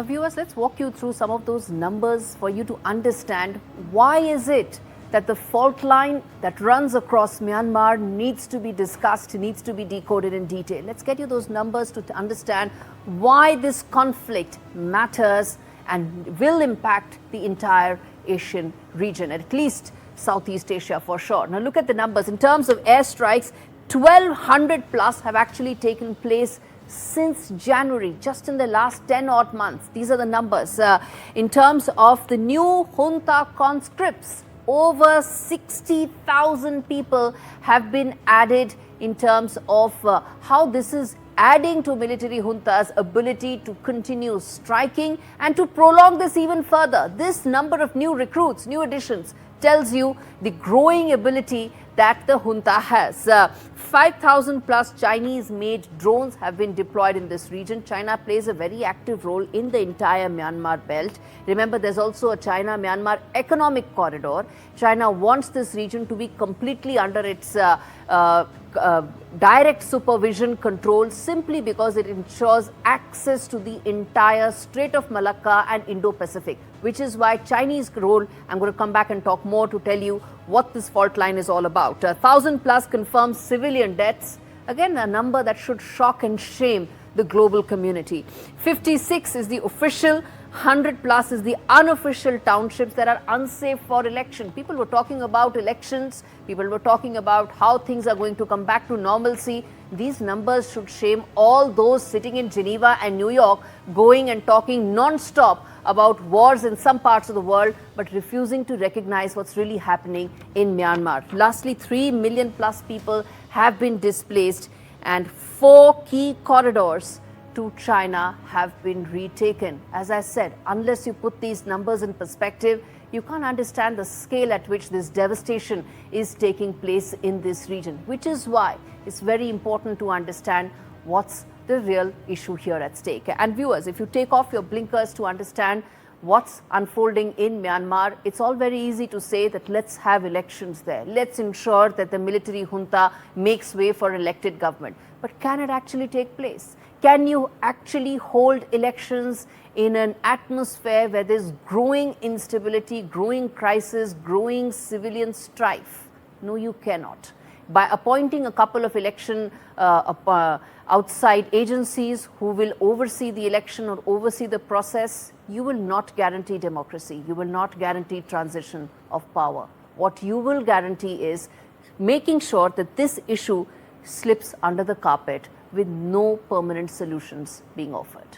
Viewers, let's walk you through some of those numbers for you to understand why is it that the fault line that runs across Myanmar needs to be discussed, needs to be decoded in detail. Let's get you those numbers to understand why this conflict matters and will impact the entire Asian region, at least Southeast Asia for sure. Now look at the numbers. In terms of airstrikes, 1,200 plus have actually taken place since January, just in the last 10 odd months. These are the numbers. In terms of the new junta conscripts, over 60,000 people have been added in terms of how this is adding to military junta's ability to continue striking and to prolong this even further. This number of new recruits, new additions, tells you the growing ability that the junta has. 5,000 plus Chinese-made drones have been deployed in this region. China plays a very active role in the entire Myanmar belt. Remember, there's also a China-Myanmar economic corridor. China wants this region to be completely under its direct supervision control, simply because it ensures access to the entire Strait of Malacca and Indo-Pacific, which is why Chinese role, I'm going to come back and talk more to tell you what this fault line is all about. 1,000 plus confirmed civilian deaths, again a number that should shock and shame the global community. 56 is the official, 100 plus is the unofficial townships that are unsafe for election. People were talking about elections, people were talking about how things are going to come back to normalcy. These numbers should shame all those sitting in Geneva and New York, going and talking non-stop about wars in some parts of the world, but refusing to recognize what's really happening in Myanmar. Lastly, 3 million plus people have been displaced and 4 key corridors to China have been retaken. As I said, unless you put these numbers in perspective, you can't understand the scale at which this devastation is taking place in this region, which is why it's very important to understand what's the real issue here at stake. And viewers, if you take off your blinkers to understand what's unfolding in Myanmar, it's all very easy to say that let's have elections there. Let's ensure that the military junta makes way for elected government. But can it actually take place? Can you actually hold elections in an atmosphere where there's growing instability, growing crisis, growing civilian strife? No, you cannot. By appointing a couple of election outside agencies who will oversee the election or oversee the process, you will not guarantee democracy. You will not guarantee transition of power. What you will guarantee is making sure that this issue slips under the carpet with no permanent solutions being offered.